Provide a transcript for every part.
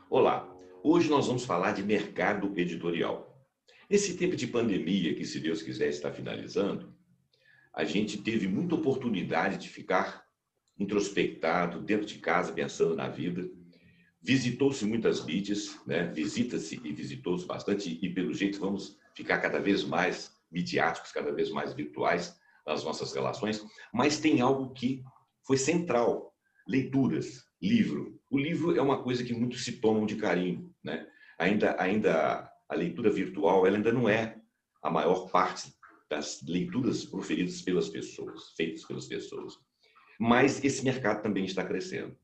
Olá, hoje nós vamos falar de mercado editorial. Nesse tempo de pandemia, que se Deus quiser está finalizando, a gente teve muita oportunidade de ficar introspectado, dentro de casa, pensando na vida. Visitou-se muitas mídias, né? Visita-se e visitou-se bastante, e pelo jeito vamos ficar cada vez mais midiáticos, cada vez mais virtuais nas nossas relações, mas tem algo que foi central: leituras, livro. O livro é uma coisa que muitos se tomam de carinho, né? Ainda a leitura virtual, ela ainda não é a maior parte das leituras proferidas pelas pessoas, feitas pelas pessoas. Mas esse mercado também está crescendo.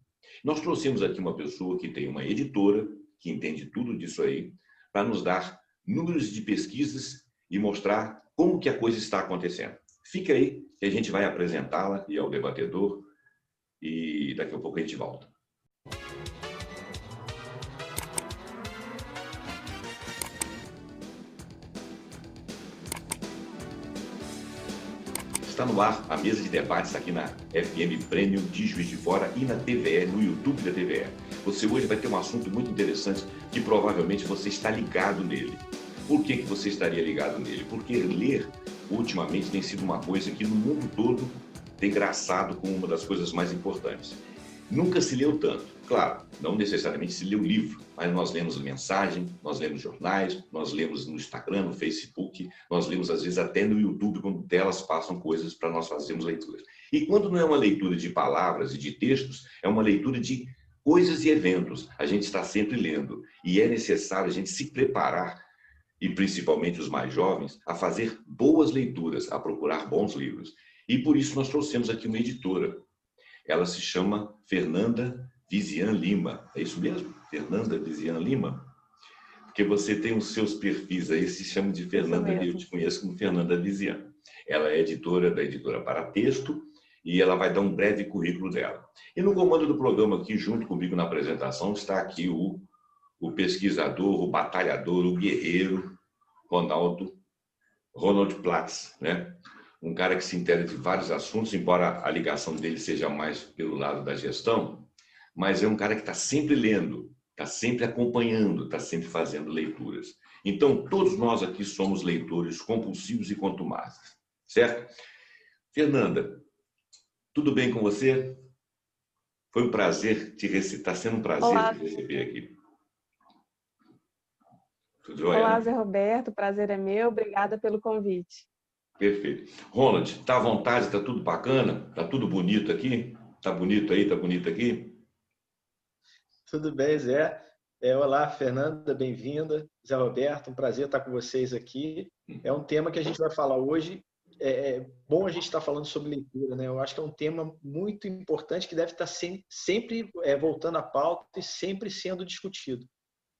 Nós trouxemos aqui uma pessoa que tem uma editora, que entende tudo disso aí, para nos dar números de pesquisas e mostrar como que a coisa está acontecendo. Fica aí que a gente vai apresentá-la e ao debatedor, e daqui a pouco a gente volta. Está no ar a mesa de debates aqui na FM Premium de Juiz de Fora e na TVE, no YouTube da TVE. Você hoje vai ter um assunto muito interessante que provavelmente você está ligado nele. Por que você estaria ligado nele? Porque ler, ultimamente, tem sido uma coisa que no mundo todo tem graçado como uma das coisas mais importantes. Nunca se leu tanto. Claro, não necessariamente se leu livro, mas nós lemos mensagem, nós lemos jornais, nós lemos no Instagram, no Facebook, nós lemos às vezes até no YouTube, quando telas passam coisas para nós fazermos leituras. E quando não é uma leitura de palavras e de textos, é uma leitura de coisas e eventos. A gente está sempre lendo e é necessário a gente se preparar, e principalmente os mais jovens, a fazer boas leituras, a procurar bons livros. E por isso nós trouxemos aqui uma editora. Ela se chama Fernanda Vizian Lima. É isso mesmo? Fernanda Vizian Lima? Porque você tem os seus perfis aí, se chama de Fernanda, e eu te conheço como Fernanda Vizian. Ela é editora da editora Para Texto e ela vai dar um breve currículo dela. E no comando do programa aqui, junto comigo na apresentação, está aqui o pesquisador, o batalhador, o guerreiro, Ronald Platz, né? Um cara que se entende de vários assuntos, embora a ligação dele seja mais pelo lado da gestão, mas é um cara que está sempre lendo, está sempre acompanhando, está sempre fazendo leituras. Então, todos nós aqui somos leitores compulsivos e contumazes, certo? Fernanda, tudo bem com você? Foi um prazer te receber, está sendo um prazer Olá. te receber aqui. Tudo jóia, Olá, né? Zé Roberto, o prazer é meu, obrigada pelo convite. Perfeito. Ronald, está à vontade, está tudo bacana? Está tudo bonito aqui? Está bonito aí, está bonito aqui? Tudo bem, Zé? Olá, Fernanda, bem-vinda. Zé Roberto, um prazer estar com vocês aqui. É um tema que a gente vai falar hoje. É bom a gente estar falando sobre leitura, né? Eu acho que é um tema muito importante que deve estar sempre voltando à pauta e sempre sendo discutido.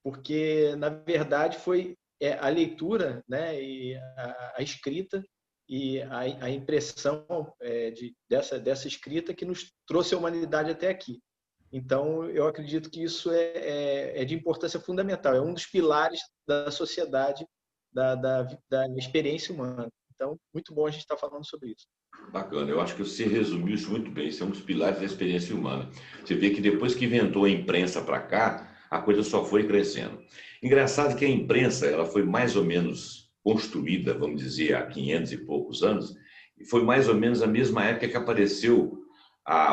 Porque, na verdade, foi a leitura, né, e a escrita e a impressão dessa escrita que nos trouxe a humanidade até aqui. Então, eu acredito que isso é de importância fundamental, é um dos pilares da sociedade, da experiência humana. Então, muito bom a gente estar falando sobre isso. Bacana, eu acho que você resumiu isso muito bem. Isso é um dos pilares da experiência humana. Você vê que depois que inventou a imprensa para cá, a coisa só foi crescendo. Engraçado que a imprensa, ela foi mais ou menos construída, vamos dizer, há 500 e poucos anos, e foi mais ou menos a mesma época que apareceu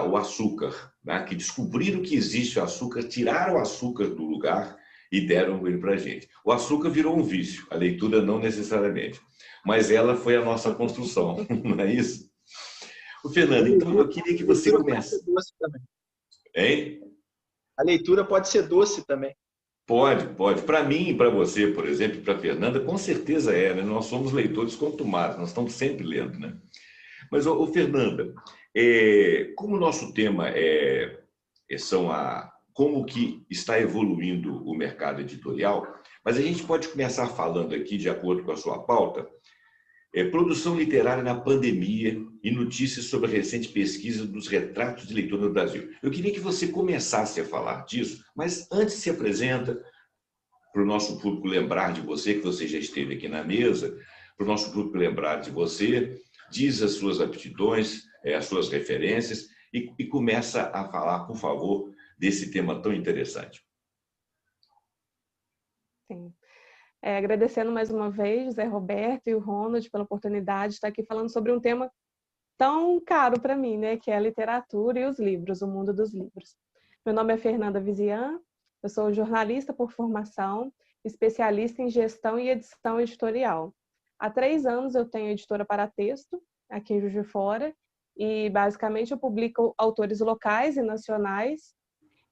o açúcar, né? Que descobriram que existe o açúcar, tiraram o açúcar do lugar e deram ele para a gente. O açúcar virou um vício, a leitura não necessariamente, mas ela foi a nossa construção, não é isso? O Fernando, então eu queria que você começasse. Hein? A leitura pode ser doce também. Pode. Para mim e para você, por exemplo, e para a Fernanda, com certeza é, né? Nós somos leitores contumados, nós estamos sempre lendo, né? Mas, Fernanda, como o nosso tema como que está evoluindo o mercado editorial, mas a gente pode começar falando aqui, de acordo com a sua pauta, produção literária na pandemia e notícias sobre a recente pesquisa dos retratos de leitor no Brasil. Eu queria que você começasse a falar disso, mas antes se apresenta para o nosso público lembrar de você, que você já esteve aqui na mesa, para o nosso público lembrar de você, diz as suas aptidões, as suas referências e começa a falar, por favor, desse tema tão interessante. Sim. Agradecendo mais uma vez, José Roberto e o Ronald, pela oportunidade de estar aqui falando sobre um tema tão caro para mim, né, que é a literatura e os livros, o mundo dos livros. Meu nome é Fernanda Vizian, eu sou jornalista por formação, especialista em gestão e edição editorial. Há 3 anos eu tenho editora para texto, aqui em Juiz de Fora, e basicamente eu publico autores locais e nacionais,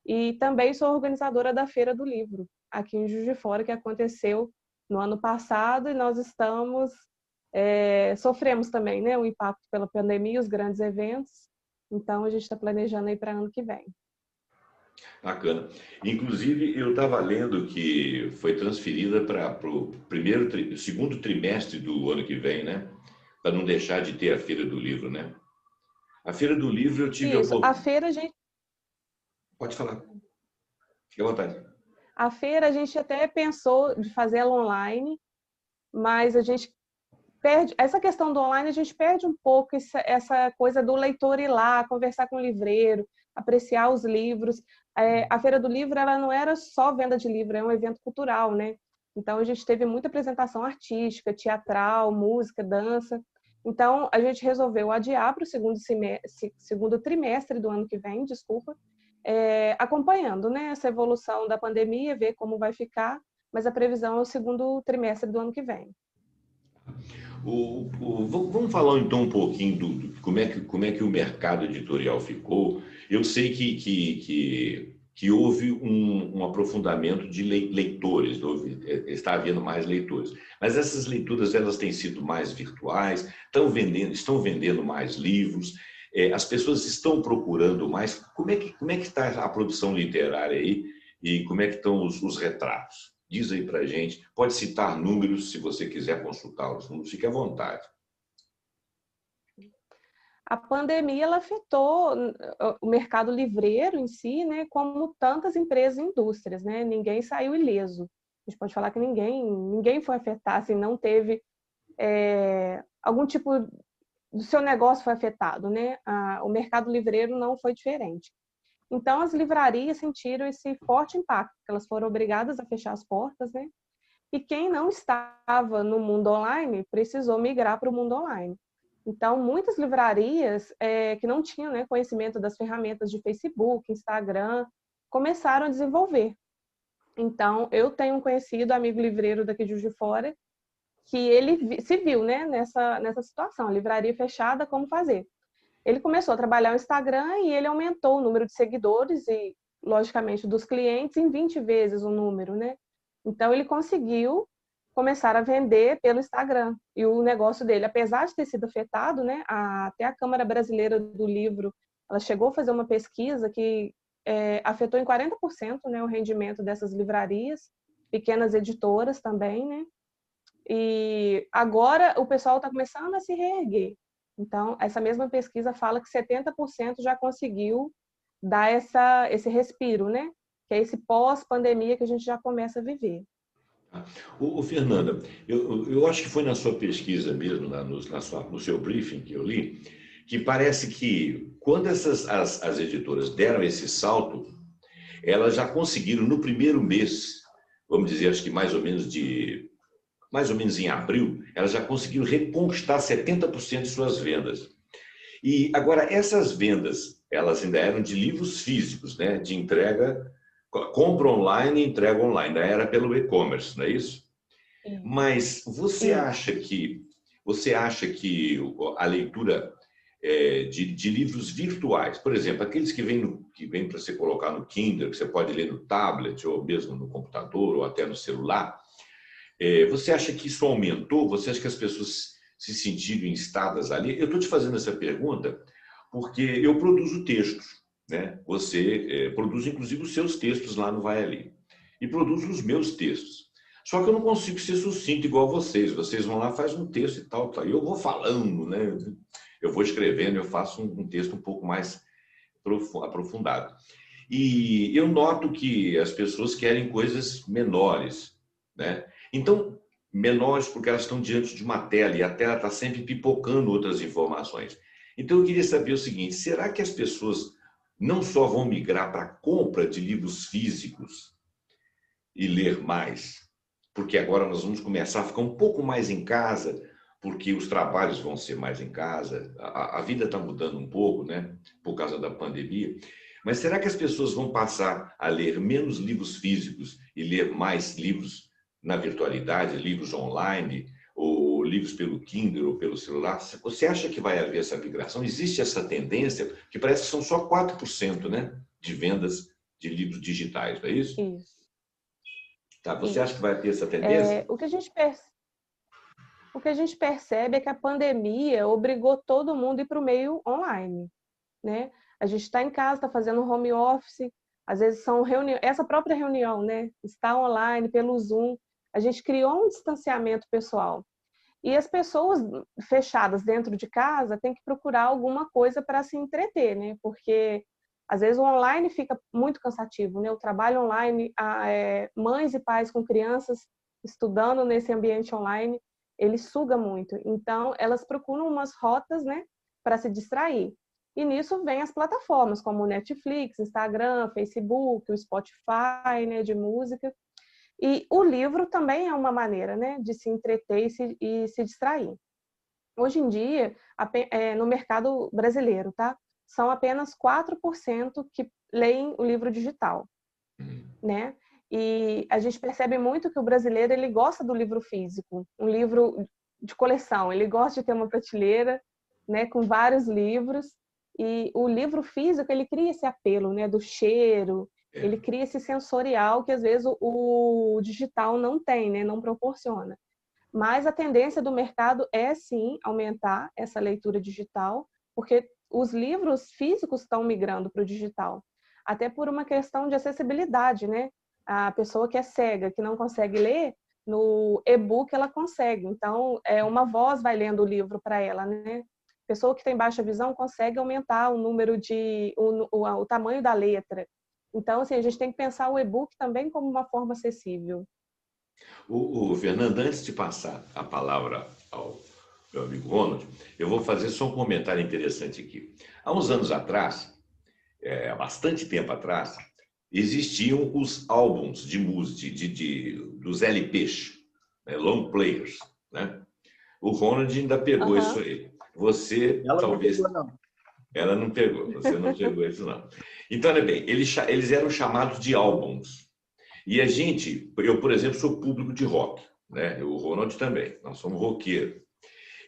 e também sou organizadora da Feira do Livro, aqui em Juiz de Fora, que aconteceu no ano passado, e nós sofremos também, né, o impacto pela pandemia, os grandes eventos, então a gente está planejando aí para ano que vem. Bacana. Inclusive, eu estava lendo que foi transferida para o segundo trimestre do ano que vem, né? Para não deixar de ter a Feira do Livro, né? A Feira do Livro eu tive a Isso, a oportunidade. feira a gente... Pode falar, fique à vontade. A feira a gente até pensou de fazer ela online, mas a gente perde essa questão do online, a gente perde um pouco essa coisa do leitor ir lá, conversar com o livreiro, apreciar os livros. A Feira do Livro, ela não era só venda de livro, é um evento cultural, né? Então a gente teve muita apresentação artística, teatral, música, dança. Então a gente resolveu adiar para o segundo trimestre do ano que vem, desculpa, acompanhando, né, essa evolução da pandemia, ver como vai ficar, mas a previsão é o segundo trimestre do ano que vem. Vamos falar então um pouquinho de como é que o mercado editorial ficou. Eu sei que houve um aprofundamento de leitores, está havendo mais leitores. Mas essas leituras, elas têm sido mais virtuais, estão vendendo mais livros, as pessoas estão procurando mais. Como é que está a produção literária aí e como é que estão os retratos? Diz aí para a gente, pode citar números se você quiser consultar os números, fique à vontade. A pandemia ela afetou o mercado livreiro em si, né, como tantas empresas e indústrias, né? Ninguém saiu ileso. A gente pode falar que ninguém foi afetado, assim, não teve algum tipo do seu negócio foi afetado, né? O mercado livreiro não foi diferente. Então, as livrarias sentiram esse forte impacto, porque elas foram obrigadas a fechar as portas, né? E quem não estava no mundo online precisou migrar para o mundo online. Então, muitas livrarias que não tinham, né, conhecimento das ferramentas de Facebook, Instagram, começaram a desenvolver. Então, eu tenho um conhecido, amigo livreiro daqui de Juiz de Fora, que ele se viu, né, nessa situação, livraria fechada, como fazer. Ele começou a trabalhar no Instagram e ele aumentou o número de seguidores e, logicamente, dos clientes em 20 vezes o número, né? Então, ele conseguiu começar a vender pelo Instagram. E o negócio dele, apesar de ter sido afetado, né? Até a Câmara Brasileira do Livro, ela chegou a fazer uma pesquisa que afetou em 40%, né, o rendimento dessas livrarias, pequenas editoras também, né? E agora o pessoal está começando a se reerguer. Então, essa mesma pesquisa fala que 70% já conseguiu dar esse respiro, né? Que é esse pós-pandemia que a gente já começa a viver. Fernanda, eu acho que foi na sua pesquisa mesmo, no seu briefing que eu li, que parece que quando as editoras deram esse salto, elas já conseguiram no primeiro mês, vamos dizer, acho que mais ou menos em abril, elas já conseguiram reconquistar 70% de suas vendas. E agora, essas vendas, elas ainda eram de livros físicos, né? De entrega, compra online e entrega online, ainda era pelo e-commerce, não é isso? Mas você acha que a leitura de livros virtuais, por exemplo, aqueles que vêm para você colocar no Kindle, que você pode ler no tablet, ou mesmo no computador, ou até no celular, você acha que isso aumentou? Você acha que as pessoas se sentiram instadas ali? Eu estou te fazendo essa pergunta porque eu produzo textos, né? Você produz, inclusive, os seus textos lá no Vai Ali. E produzo os meus textos. Só que eu não consigo ser sucinto igual vocês. Vocês vão lá, fazem um texto e tal. E eu vou falando, né? Eu vou escrevendo, eu faço um texto um pouco mais aprofundado. E eu noto que as pessoas querem coisas menores, né? Então, menores porque elas estão diante de uma tela e a tela está sempre pipocando outras informações. Então, eu queria saber o seguinte, será que as pessoas não só vão migrar para a compra de livros físicos e ler mais, porque agora nós vamos começar a ficar um pouco mais em casa, porque os trabalhos vão ser mais em casa, a vida está mudando um pouco, né, por causa da pandemia. Mas será que as pessoas vão passar a ler menos livros físicos e ler mais livros na virtualidade, livros online, ou livros pelo Kindle ou pelo celular? Você acha que vai haver essa migração? Existe essa tendência, que parece que são só 4%, né, de vendas de livros digitais, não é isso? Isso. Tá, você acha Isso. que vai ter essa tendência? O que a gente percebe é que a pandemia obrigou todo mundo a ir para o meio online, né? A gente está em casa, está fazendo home office, às vezes são reuniões, essa própria reunião, né? Está online, pelo Zoom. A gente criou um distanciamento pessoal. E as pessoas fechadas dentro de casa têm que procurar alguma coisa para se entreter, né? Porque às vezes o online fica muito cansativo, né? O trabalho online, mães e pais com crianças estudando nesse ambiente online, ele suga muito. Então, elas procuram umas rotas, né, para se distrair. E nisso vem as plataformas como o Netflix, Instagram, Facebook, o Spotify, né, de música. E o livro também é uma maneira, né, de se entreter e se distrair. Hoje em dia, no mercado brasileiro, tá? São apenas 4% que leem o livro digital, né? E a gente percebe muito que o brasileiro, ele gosta do livro físico, um livro de coleção, ele gosta de ter uma prateleira, né, com vários livros, e o livro físico, ele cria esse apelo, né, do cheiro, ele cria esse sensorial que às vezes o digital não tem, né, não proporciona. Mas a tendência do mercado é sim aumentar essa leitura digital, porque os livros físicos estão migrando para o digital, até por uma questão de acessibilidade, né? A pessoa que é cega, que não consegue ler, no e-book ela consegue. Então, uma voz vai lendo o livro para ela, né? Pessoa que tem baixa visão consegue aumentar o número o tamanho da letra. Então, assim, a gente tem que pensar o e-book também como uma forma acessível. O Fernando, antes de passar a palavra ao meu amigo Ronald, eu vou fazer só um comentário interessante aqui. Há uns anos atrás, há bastante tempo atrás, existiam os álbuns de música, dos LPs, né, long players, né? O Ronald ainda pegou isso aí. Você Ela talvez... não pegou, não. Ela não pegou, você não pegou isso não. Então, olha bem, eles eram chamados de álbuns. E a gente, eu, por exemplo, sou público de rock, né? O Ronald também, nós somos roqueiros.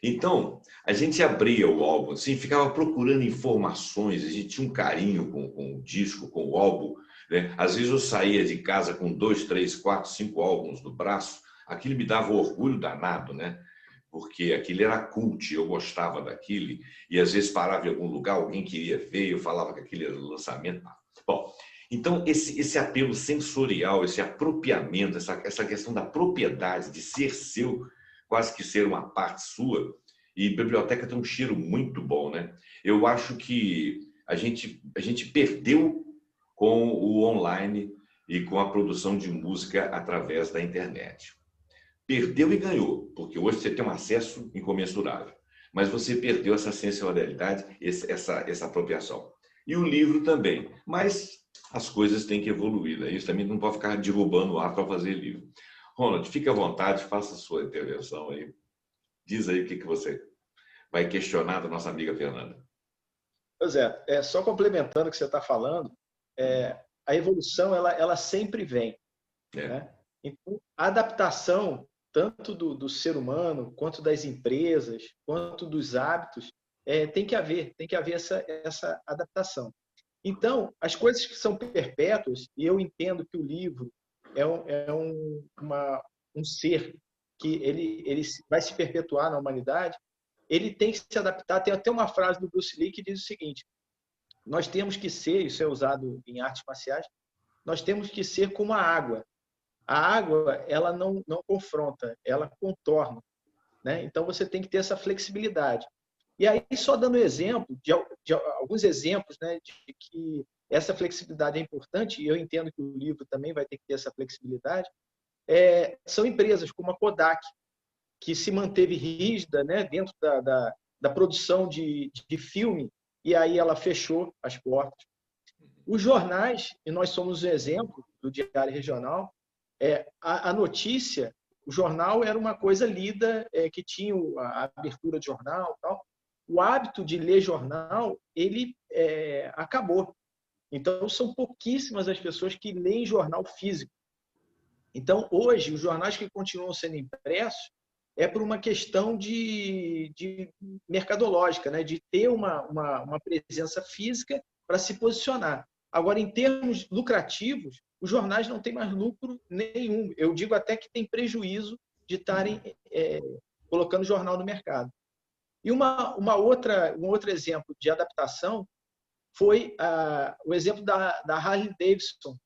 Então, a gente abria o álbum, assim, ficava procurando informações, a gente tinha um carinho com o disco, com o álbum, né? Às vezes eu saía de casa com 2, 3, 4, 5 álbuns no braço, aquilo me dava um orgulho danado, né? Porque aquilo era cult, eu gostava daquilo, e às vezes parava em algum lugar, alguém queria ver, eu falava que aquilo era o lançamento. Bom, então esse apelo sensorial, esse apropriamento, essa questão da propriedade, de ser seu, quase que ser uma parte sua, e biblioteca tem um cheiro muito bom, né? Eu acho que a gente perdeu com o online e com a produção de música através da internet. Perdeu e ganhou, porque hoje você tem um acesso incomensurável, mas você perdeu essa sensorialidade, essa apropriação. E o livro também, mas as coisas têm que evoluir, né? Isso também não pode ficar derrubando o ar para fazer livro. Ronald, fique à vontade, faça a sua intervenção aí. Diz aí o que você vai questionar da nossa amiga Fernanda. Pois é, só complementando o que você está falando, a evolução ela sempre vem. Né? Então, a adaptação, tanto do ser humano, quanto das empresas, quanto dos hábitos, tem que haver essa adaptação. Então, as coisas que são perpétuas, e eu entendo que o livro é um ser que ele vai se perpetuar na humanidade, ele tem que se adaptar. Tem até uma frase do Bruce Lee que diz o seguinte: nós temos que ser, isso é usado em artes marciais, nós temos que ser como a água. A água, ela não confronta, ela contorna. Né? Então, você tem que ter essa flexibilidade. E aí, só dando exemplo, de alguns exemplos, né, de que essa flexibilidade é importante, e eu entendo que o livro também vai ter que ter essa flexibilidade, são empresas como a Kodak, que se manteve rígida, né, dentro da produção de filme, e aí ela fechou as portas. Os jornais, e nós somos um exemplo do Diário Regional, a notícia O jornal era uma coisa lida, que tinha a abertura de jornal e tal. O hábito de ler jornal, ele acabou. Então, são pouquíssimas as pessoas que leem jornal físico. Então, hoje, os jornais que continuam sendo impressos é por uma questão de mercadológica, né? De ter uma presença física para se posicionar. Agora, em termos lucrativos, os jornais não têm mais lucro nenhum. Eu digo até que tem prejuízo de estarem colocando jornal no mercado. E um outro exemplo de adaptação foi o exemplo da Harley Davidson,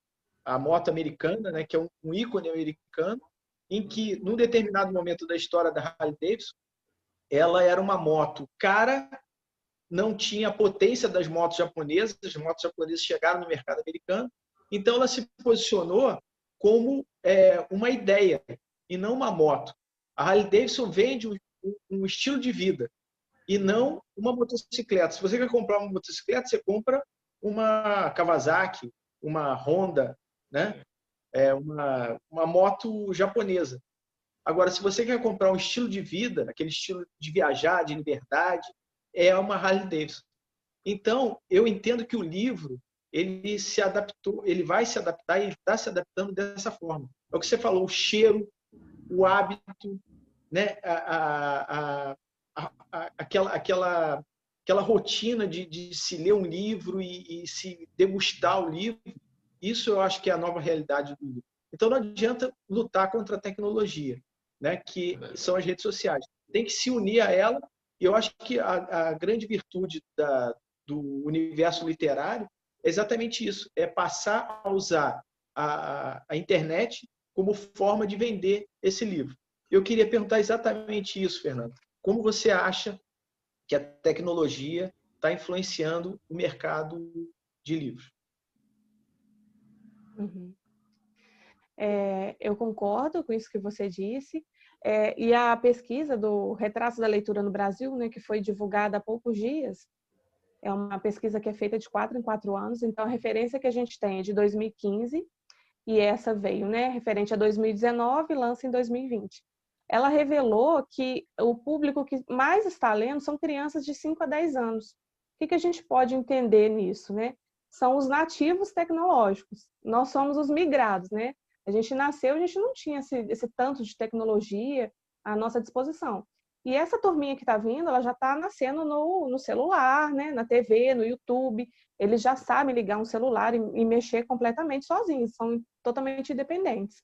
a moto americana, né, que é um ícone americano, em que, num determinado momento da história da Harley Davidson, ela era uma moto cara, não tinha a potência das motos japonesas, as motos japonesas chegaram no mercado americano, então ela se posicionou como uma ideia e não uma moto. A Harley Davidson vende um estilo de vida e não uma motocicleta. Se você quer comprar uma motocicleta, você compra uma Kawasaki, uma Honda, né? Uma moto japonesa. Agora, se você quer comprar um estilo de vida, aquele estilo de viajar, de liberdade, é uma Harley Davidson. Então, eu entendo que o livro ele se adaptou, ele vai se adaptar e ele está se adaptando dessa forma. É o que você falou, o cheiro, o hábito, né? Aquela rotina de se ler um livro e se degustar o livro, isso eu acho que é a nova realidade do livro. Então não adianta lutar contra a tecnologia, né, que são as redes sociais. Tem que se unir a ela, e eu acho que a grande virtude do universo literário é exatamente isso, é passar a usar a internet como forma de vender esse livro. Eu queria perguntar exatamente isso, Fernando. Como você acha que a tecnologia está influenciando o mercado de livros? Uhum. Eu concordo com isso que você disse. E a pesquisa do Retratos da Leitura no Brasil, né, que foi divulgada há poucos dias, é uma pesquisa que é feita de 4 em 4 anos. Então, a referência que a gente tem é de 2015 e essa veio, né, referente a 2019 e lança em 2020. Ela revelou que o público que mais está lendo são crianças de 5 a 10 anos. O que a gente pode entender nisso, né? São os nativos tecnológicos. Nós somos os migrados, né? A gente nasceu, a gente não tinha esse tanto de tecnologia à nossa disposição. E essa turminha que está vindo, ela já está nascendo no celular, né? Na TV, no YouTube. Eles já sabem ligar um celular e mexer completamente sozinhos, são totalmente independentes.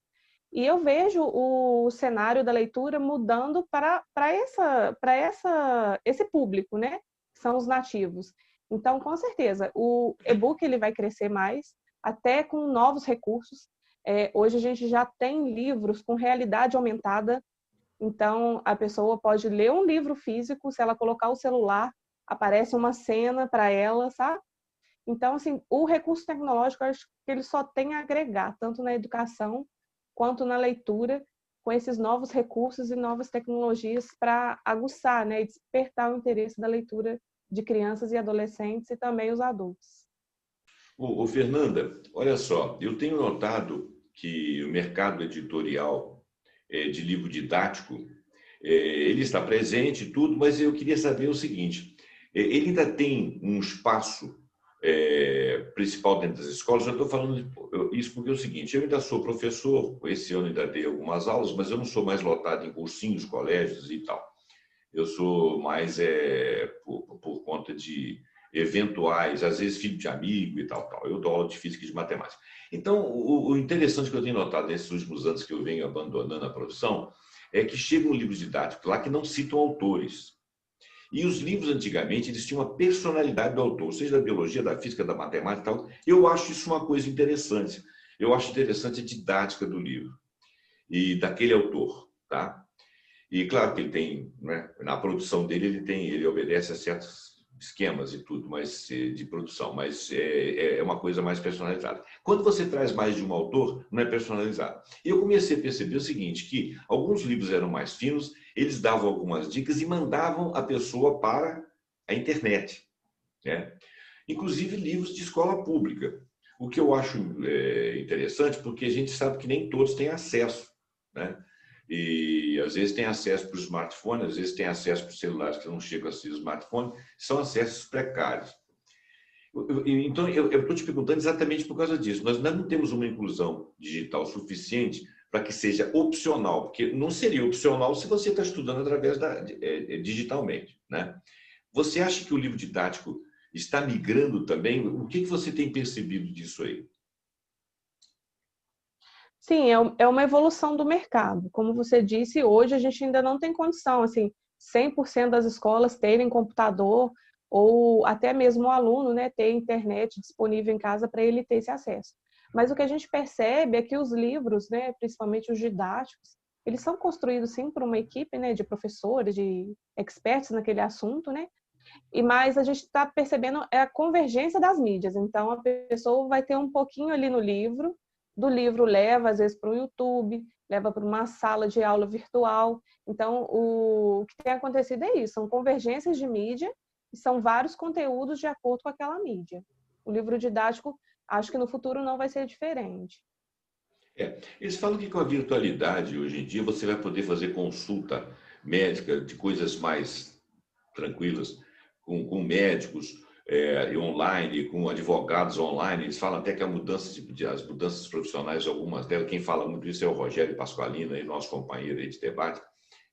E eu vejo o cenário da leitura mudando para esse público, né? Que são os nativos. Então, com certeza, o e-book ele vai crescer mais, até com novos recursos. Hoje a gente já tem livros com realidade aumentada. Então, a pessoa pode ler um livro físico, se ela colocar o celular, aparece uma cena para ela, sabe? Então, assim, o recurso tecnológico, eu acho que ele só tem a agregar, tanto na educação quanto na leitura, com esses novos recursos e novas tecnologias para aguçar, né, e despertar o interesse da leitura de crianças e adolescentes e também os adultos. Fernanda, olha só, eu tenho notado que o mercado editorial de livro didático, ele está presente e tudo, mas eu queria saber o seguinte, ele ainda tem um espaço principal dentro das escolas? Eu estou falando isso porque é o seguinte, eu ainda sou professor, esse ano ainda dei algumas aulas, mas eu não sou mais lotado em cursinhos, colégios e tal. Eu sou mais por conta de eventuais, às vezes filho de amigo e tal. Eu dou aula de física e de matemática. Então, o interessante que eu tenho notado nesses últimos anos que eu venho abandonando a profissão é que chegam livros didáticos lá que não citam autores. E os livros, antigamente, eles tinham uma personalidade do autor, seja da biologia, da física, da matemática e tal. Eu acho isso uma coisa interessante. Eu acho interessante a didática do livro e daquele autor, tá? E claro que ele tem, né, na produção dele, ele obedece a certos esquemas e tudo, mas de produção, mas é uma coisa mais personalizada. Quando você traz mais de um autor, não é personalizado. E eu comecei a perceber o seguinte, que alguns livros eram mais finos, eles davam algumas dicas e mandavam a pessoa para a internet, né? Inclusive livros de escola pública, o que eu acho interessante, porque a gente sabe que nem todos têm acesso, né? e às vezes tem acesso para o smartphone, às vezes tem acesso para os celulares que não chegam a ser smartphone, são acessos precários. Então, eu estou te perguntando exatamente por causa disso. Nós não temos uma inclusão digital suficiente para que seja opcional, porque não seria opcional se você está estudando através digitalmente, né? Você acha que o livro didático está migrando também? O que você tem percebido disso aí? Sim, é uma evolução do mercado. Como você disse, hoje a gente ainda não tem condição, assim, 100% das escolas terem computador ou até mesmo o aluno, né, ter internet disponível em casa para ele ter esse acesso. Mas o que a gente percebe é que os livros, né, principalmente os didáticos, eles são construídos sim por uma equipe, né, de professores, de experts naquele assunto, né? Mas a gente está percebendo a convergência das mídias. Então, a pessoa vai ter um pouquinho ali no livro, do livro leva, às vezes, para o YouTube, leva para uma sala de aula virtual. Então, o que tem acontecido é isso, são convergências de mídia e são vários conteúdos de acordo com aquela mídia. O livro didático, acho que no futuro não vai ser diferente. Eles falam que com a virtualidade, hoje em dia, você vai poder fazer consulta médica de coisas mais tranquilas, com médicos online, com advogados online. Eles falam até que as mudanças profissionais, algumas delas, quem fala muito isso é o Rogério Pasqualino, aí, nosso companheiro aí de debate,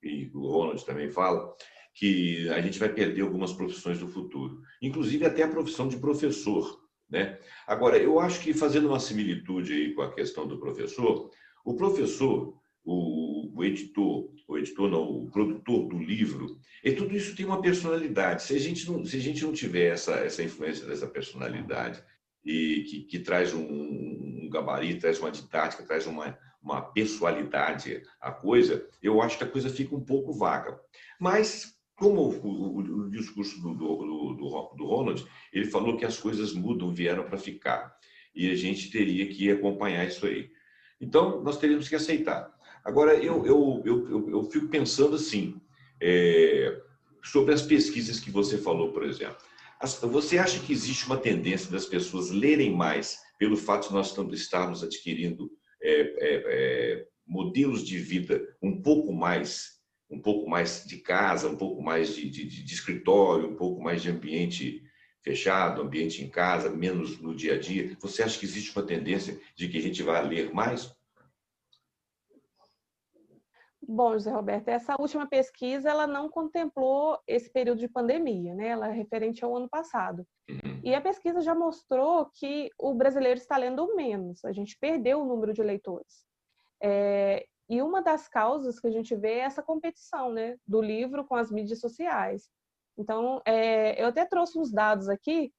e o Ronald também fala, que a gente vai perder algumas profissões do futuro, inclusive até a profissão de professor, né? Agora, eu acho que fazendo uma similitude aí com a questão do professor, o professor, o editor não, o produtor do livro, e tudo isso tem uma personalidade. Se a gente não tiver essa influência dessa personalidade e que traz um gabarito, traz uma didática, traz uma pessoalidade à coisa, eu acho que a coisa fica um pouco vaga. Mas, como o discurso do Ronald, ele falou que as coisas mudam, vieram para ficar, e a gente teria que acompanhar isso aí. Então, nós teríamos que aceitar. Agora, eu fico pensando assim, sobre as pesquisas que você falou, por exemplo. Você acha que existe uma tendência das pessoas lerem mais pelo fato de nós estarmos adquirindo modelos de vida um pouco mais de casa, um pouco mais de escritório, um pouco mais de ambiente fechado, ambiente em casa, menos no dia a dia? Você acha que existe uma tendência de que a gente vai ler mais? Bom, José Roberto, essa última pesquisa ela não contemplou esse período de pandemia, né? Ela é referente ao ano passado. E a pesquisa já mostrou que o brasileiro está lendo menos, a gente perdeu o número de leitores. E uma das causas que a gente vê é essa competição, né, do livro com as mídias sociais. Então, eu até trouxe uns dados aqui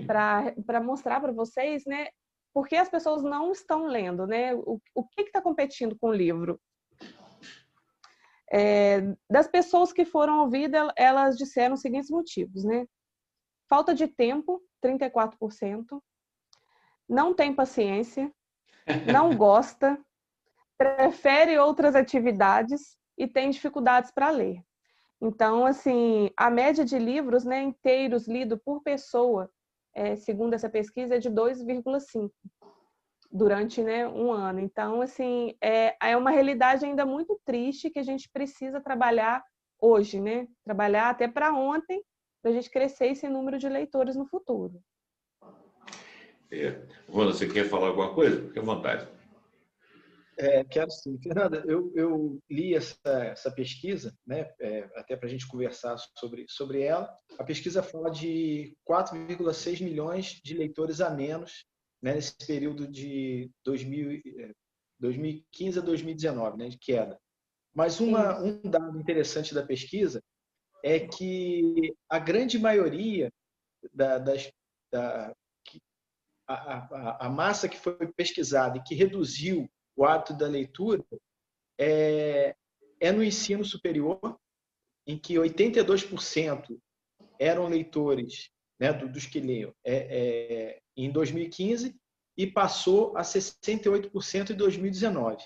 para mostrar para vocês, né, por que as pessoas não estão lendo, né? O que está competindo com o livro? Das pessoas que foram ouvidas, elas disseram os seguintes motivos, né? Falta de tempo, 34%. Não tem paciência. Não gosta. Prefere outras atividades e tem dificuldades para ler. Então, assim, a média de livros, né, inteiros lidos por pessoa, segundo essa pesquisa, é de 2,5 durante, né, um ano. Então, assim, é uma realidade ainda muito triste que a gente precisa trabalhar hoje, né? Trabalhar até para ontem, para a gente crescer esse número de leitores no futuro. Rona, você quer falar alguma coisa? Fique à vontade. Quero sim. Fernanda, eu li essa pesquisa, né, até para a gente conversar sobre ela. A pesquisa fala de 4,6 milhões de leitores a menos, né, nesse período de 2015 a 2019, né, de queda. Mas um dado interessante da pesquisa é que a grande maioria a massa que foi pesquisada e que reduziu o hábito da leitura é no ensino superior, em que 82% eram leitores, né, dos que leiam em 2015 e passou a 68% em 2019.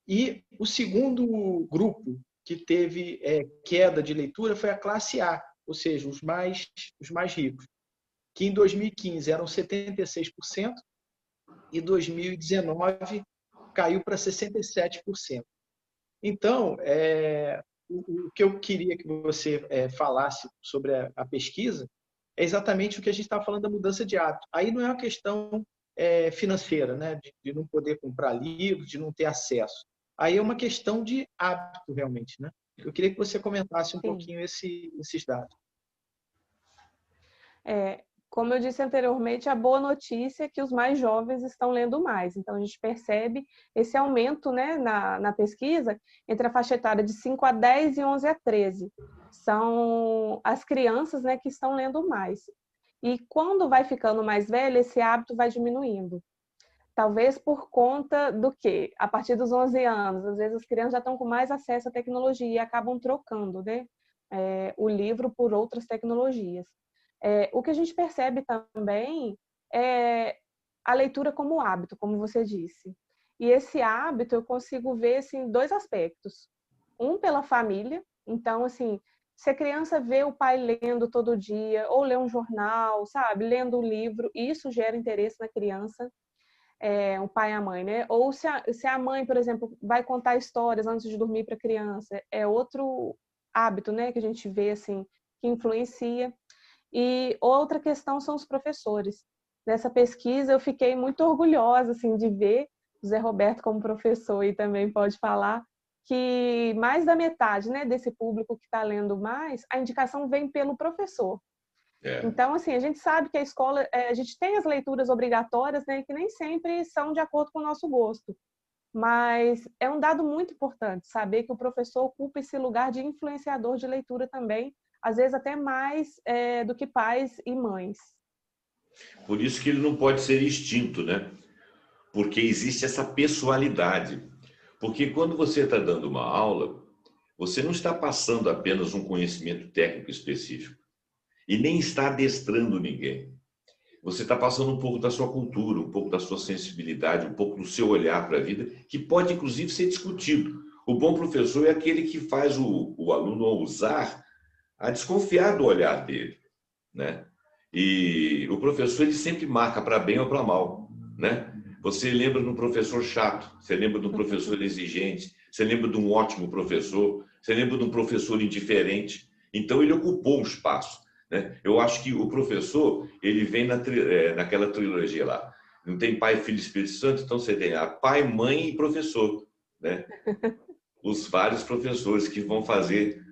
E o segundo grupo que teve queda de leitura foi a classe A, ou seja, os mais ricos, que em 2015 eram 76% e 2019 caiu para 67%. Então, o que eu queria que você falasse sobre a pesquisa é exatamente o que a gente estava falando da mudança de hábito. Aí não é uma questão financeira, né? De não poder comprar livros, de não ter acesso. Aí é uma questão de hábito, realmente, né? Eu queria que você comentasse um Sim. pouquinho esses dados. Como eu disse anteriormente, a boa notícia é que os mais jovens estão lendo mais. Então, a gente percebe esse aumento, né, na pesquisa entre a faixa etária de 5 a 10 e 11 a 13. São as crianças, né, que estão lendo mais. E quando vai ficando mais velho, esse hábito vai diminuindo. Talvez por conta do quê? A partir dos 11 anos, às vezes as crianças já estão com mais acesso à tecnologia e acabam trocando, né, o livro por outras tecnologias. O que a gente percebe também é a leitura como hábito, como você disse. E esse hábito eu consigo ver assim, em dois aspectos. Um, pela família. Então, assim, se a criança vê o pai lendo todo dia, ou lê um jornal, sabe, lendo um livro, isso gera interesse na criança, o pai e a mãe, né? Ou se a mãe, por exemplo, vai contar histórias antes de dormir para a criança, é outro hábito, né, que a gente vê, assim, que influencia. E outra questão são os professores. Nessa pesquisa eu fiquei muito orgulhosa assim de ver o Zé Roberto como professor e também pode falar que mais da metade, né, desse público que está lendo mais, a indicação vem pelo professor. Então, assim, a gente sabe que a escola, a gente tem as leituras obrigatórias, né, que nem sempre são de acordo com o nosso gosto. Mas é um dado muito importante saber que o professor ocupa esse lugar de influenciador de leitura também, às vezes até mais do que pais e mães. Por isso que ele não pode ser extinto, né? Porque existe essa pessoalidade. Porque quando você está dando uma aula, você não está passando apenas um conhecimento técnico específico e nem está adestrando ninguém. Você está passando um pouco da sua cultura, um pouco da sua sensibilidade, um pouco do seu olhar para a vida, que pode inclusive ser discutido. O bom professor é aquele que faz o aluno ousar a desconfiar do olhar dele, né? E o professor ele sempre marca para bem ou para mal, né? Você lembra de um professor chato, você lembra de um professor exigente, você lembra de um ótimo professor, você lembra de um professor indiferente. Então ele ocupou um espaço, né? Eu acho que o professor ele vem naquela trilogia lá. Não tem pai, filho e Espírito Santo, então você tem a pai, mãe e professor, né? Os vários professores que vão fazer.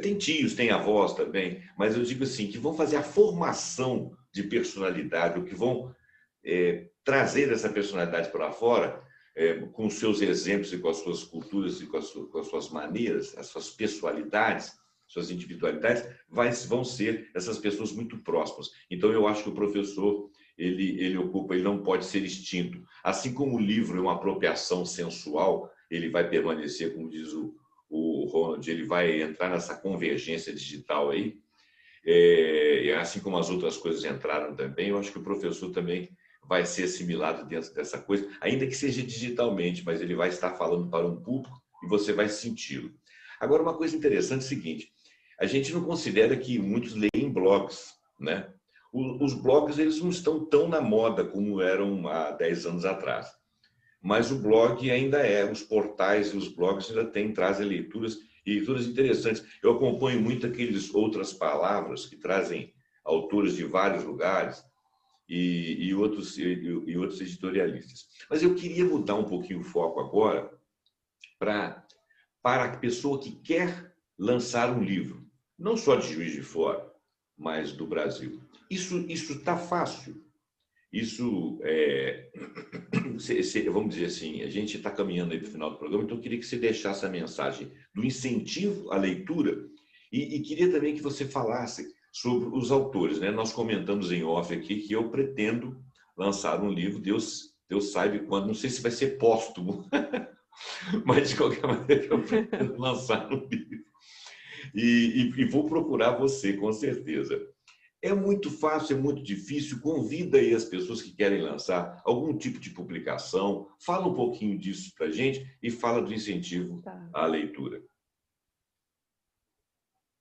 Tem tios, tem avós também, mas eu digo assim, que vão fazer a formação de personalidade, ou que vão trazer essa personalidade para fora, com os seus exemplos e com as suas culturas e com as suas maneiras, as suas pessoalidades, suas individualidades, vão ser essas pessoas muito próximas. Então, eu acho que o professor, ele não pode ser extinto. Assim como o livro é uma apropriação sensual, ele vai permanecer, como diz o Ronald, ele vai entrar nessa convergência digital aí, assim como as outras coisas entraram também, eu acho que o professor também vai ser assimilado dentro dessa coisa, ainda que seja digitalmente, mas ele vai estar falando para um público e você vai senti-lo. Agora, uma coisa interessante é o seguinte, a gente não considera que muitos leem blogs, né? Os blogs eles não estão tão na moda como eram há 10 anos atrás. Mas o blog ainda os portais e os blogs ainda trazem leituras e leituras interessantes. Eu acompanho muito aqueles outras palavras que trazem autores de vários lugares e outros editorialistas. Mas eu queria mudar um pouquinho o foco agora para a pessoa que quer lançar um livro, não só de Juiz de Fora, mas do Brasil. Isso está fácil. Isso vamos dizer assim, a gente está caminhando aí para o final do programa, então eu queria que você deixasse a mensagem do incentivo à leitura e queria também que você falasse sobre os autores, né? Nós comentamos em off aqui que eu pretendo lançar um livro, Deus sabe quando, não sei se vai ser póstumo, mas de qualquer maneira eu pretendo lançar um livro e vou procurar você, com certeza. É muito fácil, é muito difícil. Convida aí as pessoas que querem lançar algum tipo de publicação. Fala um pouquinho disso para a gente e fala do incentivo à leitura.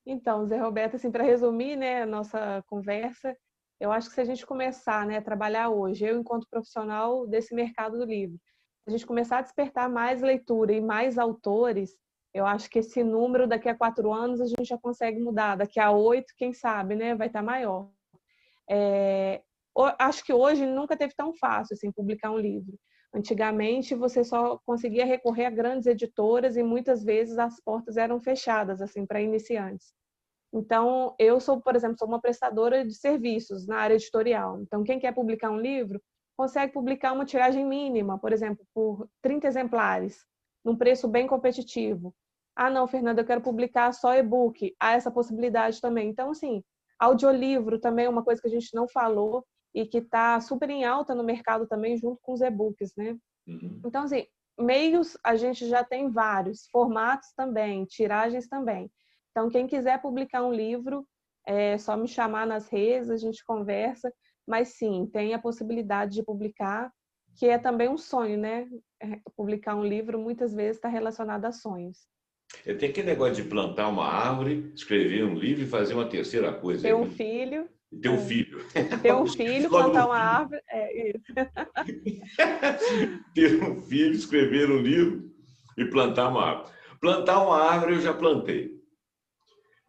Então, Zé Roberto, assim, para resumir, né, a nossa conversa, eu acho que se a gente começar, né, a trabalhar hoje, eu enquanto profissional desse mercado do livro, a gente começar a despertar mais leitura e mais autores, eu acho que esse número daqui a 4 anos a gente já consegue mudar. Daqui a 8, quem sabe, né? Vai estar maior. Acho que hoje nunca teve tão fácil assim, publicar um livro. Antigamente você só conseguia recorrer a grandes editoras e muitas vezes as portas eram fechadas assim para iniciantes. Então, eu sou, por exemplo, sou uma prestadora de serviços na área editorial. Então, quem quer publicar um livro consegue publicar uma tiragem mínima, por exemplo, por 30 exemplares, num preço bem competitivo. Ah, não, Fernanda, eu quero publicar só e-book. Há essa possibilidade também. Então, assim, audiolivro também é uma coisa que a gente não falou e que está super em alta no mercado também, junto com os e-books, né? Uhum. Então, assim, meios a gente já tem vários, formatos também, tiragens também. Então, quem quiser publicar um livro, é só me chamar nas redes, a gente conversa. Mas sim, tem a possibilidade de publicar, que é também um sonho, né? Publicar um livro muitas vezes está relacionado a sonhos. Tem aquele negócio de plantar uma árvore, escrever um livro e fazer uma terceira coisa. Ter um filho. Ter um filho. Ter um filho, plantar uma árvore. Isso. Ter um filho, escrever um livro e plantar uma árvore. Plantar uma árvore eu já plantei.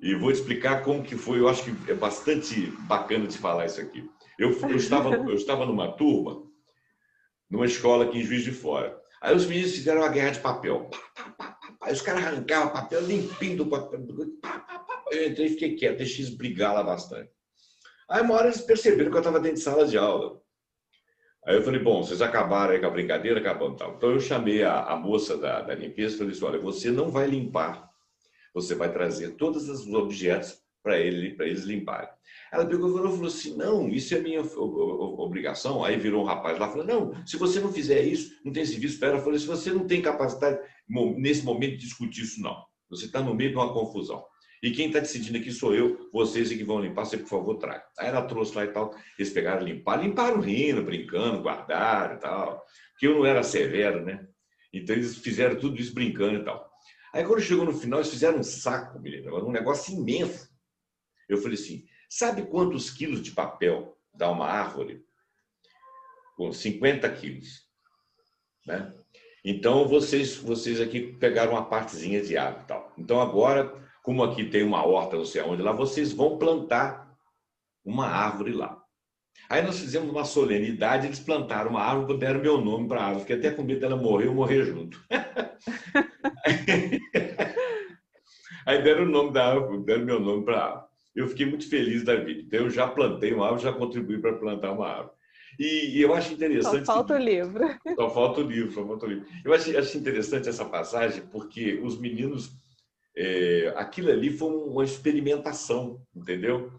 E vou explicar como que foi. Eu acho que é bastante bacana de falar isso aqui. Eu estava numa turma, numa escola aqui em Juiz de Fora. Aí os meninos fizeram uma guerra de papel. Aí os caras arrancavam o papel limpinho do papel. Eu entrei e fiquei quieto, deixei eles brigar lá bastante. Aí uma hora eles perceberam que eu estava dentro de sala de aula. Aí eu falei, bom, vocês acabaram aí com a brincadeira, acabando tal. Então eu chamei a moça da limpeza e falei assim, olha, você não vai limpar. Você vai trazer todos os objetos para eles limparem. Ela pegou e falou assim, não, isso é minha obrigação. Aí virou um rapaz lá e falou, não, se você não fizer isso, não tem serviço para ela. Eu falei, se você não tem capacidade nesse momento de discutir isso, não. Você está no meio de uma confusão. E quem está decidindo aqui sou eu, vocês que vão limpar, você, por favor, traga. Aí ela trouxe lá e tal, eles pegaram limparam rindo, brincando, guardaram e tal. Porque eu não era severo, né? Então eles fizeram tudo isso brincando e tal. Aí quando chegou no final, eles fizeram um saco, menina, um negócio imenso. Eu falei assim, sabe quantos quilos de papel dá uma árvore? Com 50 quilos. Né? Então, vocês aqui pegaram uma partezinha de árvore e tal. Então, agora, como aqui tem uma horta, não sei aonde, lá, vocês vão plantar uma árvore lá. Aí nós fizemos uma solenidade, eles plantaram uma árvore, deram meu nome para a árvore, fiquei até com medo dela morrer, eu morrer junto. Aí deram o nome da árvore, deram meu nome para a árvore. Eu fiquei muito feliz da vida. Então, eu já plantei uma árvore, já contribuí para plantar uma árvore. E eu acho interessante... Só falta o livro. Só falta o livro, só falta o livro. Eu acho interessante essa passagem, porque os meninos... aquilo ali foi uma experimentação, entendeu?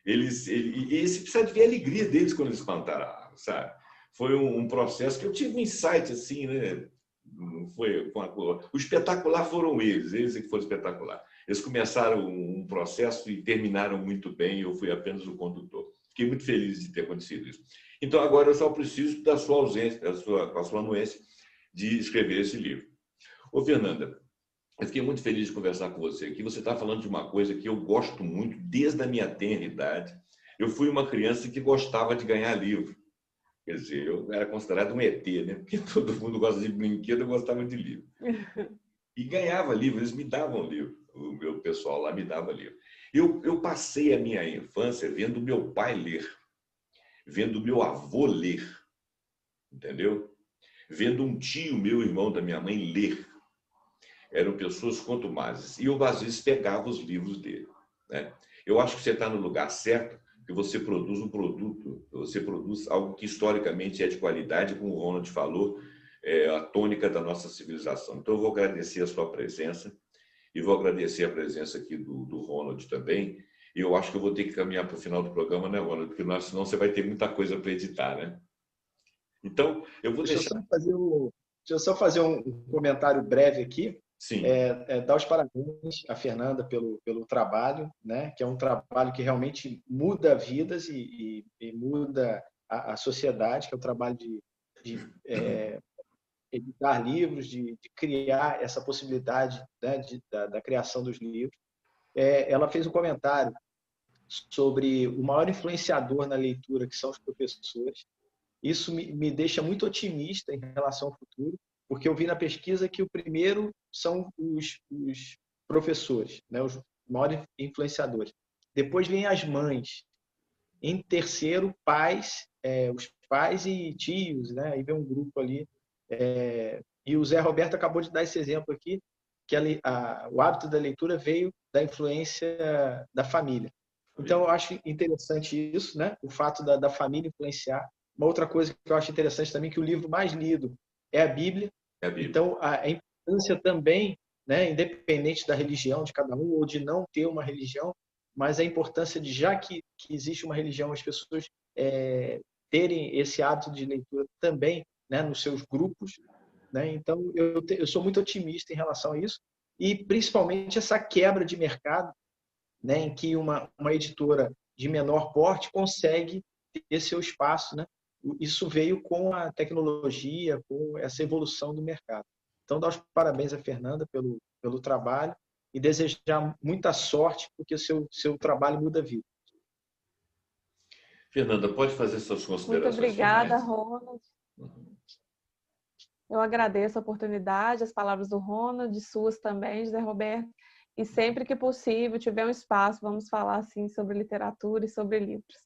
Você precisa de ver a alegria deles quando eles plantaram a árvore, sabe? Foi um processo que eu tive um insight, assim, né? Foi o espetacular foram eles que foram espetacular. Eles começaram um processo e terminaram muito bem, eu fui apenas o condutor. Fiquei muito feliz de ter acontecido isso. Então, agora eu só preciso da sua ausência, da sua anuência de escrever esse livro. Ô, Fernanda, eu fiquei muito feliz de conversar com você aqui. Você está falando de uma coisa que eu gosto muito desde a minha tenra idade. Eu fui uma criança que gostava de ganhar livro. Quer dizer, eu era considerado um ET, né? Porque todo mundo gosta de brinquedo, eu gostava de livro. E ganhava livro, eles me davam livro. O meu pessoal lá me dava livro. Eu passei a minha infância vendo meu pai ler, vendo meu avô ler, entendeu? Vendo um tio, meu irmão da minha mãe, ler. Eram pessoas contumazes. E eu, às vezes, pegava os livros dele. Né? Eu acho que você está no lugar certo, que você produz um produto, você produz algo que historicamente é de qualidade, como o Ronald falou, é a tônica da nossa civilização. Então, eu vou agradecer a sua presença e vou agradecer a presença aqui do Ronald também. E eu acho que eu vou ter que caminhar para o final do programa, né, Ronald? Porque senão você vai ter muita coisa para editar, né? Então, eu vou deixar... Deixa eu só fazer um comentário breve aqui. Sim. Dar os parabéns à Fernanda pelo trabalho, né? Que é um trabalho que realmente muda vidas e muda a sociedade, que é o trabalho de editar livros, de criar essa possibilidade, né, da criação dos livros. Ela fez um comentário sobre o maior influenciador na leitura, que são os professores. Isso me deixa muito otimista em relação ao futuro, Porque eu vi na pesquisa que o primeiro são os professores, né? Os maiores influenciadores. Depois vem as mães. Em terceiro, pais, os pais e tios, né? Aí vem um grupo ali. E o Zé Roberto acabou de dar esse exemplo aqui, que o hábito da leitura veio da influência da família. Então, eu acho interessante isso, né? O fato da família influenciar. Uma outra coisa que eu acho interessante também, que o livro mais lido é a Bíblia. Então, a importância também, né, independente da religião de cada um, ou de não ter uma religião, mas a importância de, já que existe uma religião, as pessoas terem esse hábito de leitura também, né, nos seus grupos. Né? Então, eu sou muito otimista em relação a isso, e principalmente essa quebra de mercado, né, em que uma editora de menor porte consegue ter seu espaço, né? Isso veio com a tecnologia, com essa evolução do mercado. Então, dar os parabéns à Fernanda pelo trabalho e desejar muita sorte, porque o seu trabalho muda a vida. Fernanda, pode fazer suas considerações Muito obrigada, finais? Ronald. Eu agradeço a oportunidade, as palavras do Ronald, de suas também, José Roberto. E sempre que possível, tiver um espaço, vamos falar assim sobre literatura e sobre livros.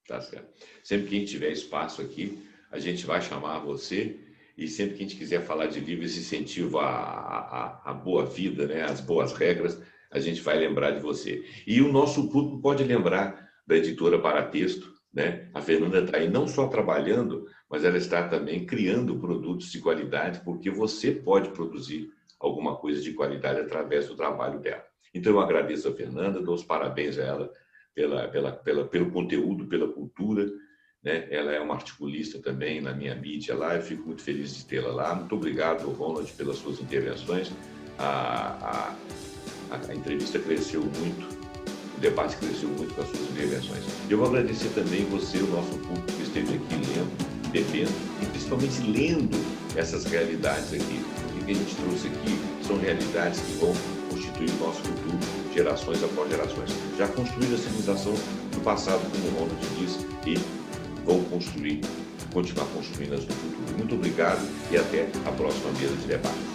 Tá certo. Sempre que a gente tiver espaço aqui, a gente vai chamar você, e sempre que a gente quiser falar de livro, esse incentivo à boa vida, né, às boas regras, a gente vai lembrar de você. E o nosso público pode lembrar da editora Paratexto, né? A Fernanda está aí não só trabalhando, mas ela está também criando produtos de qualidade, porque você pode produzir alguma coisa de qualidade através do trabalho dela. Então, eu agradeço a Fernanda, dou os parabéns a ela pelo conteúdo, pela cultura, né? Ela é uma articulista também na minha mídia lá, eu fico muito feliz de tê-la lá. Muito obrigado, Ronald, pelas suas intervenções. A entrevista cresceu muito, o debate cresceu muito com as suas intervenções. Eu vou agradecer também você, o nosso público, que esteve aqui lendo, bebendo e principalmente lendo essas realidades aqui. O que a gente trouxe aqui são realidades que vão constituir o nosso futuro, gerações após gerações. Já construíram a civilização do passado, como o Ronald diz, e vão continuar construindo as do futuro. Muito obrigado e até a próxima mesa de debate.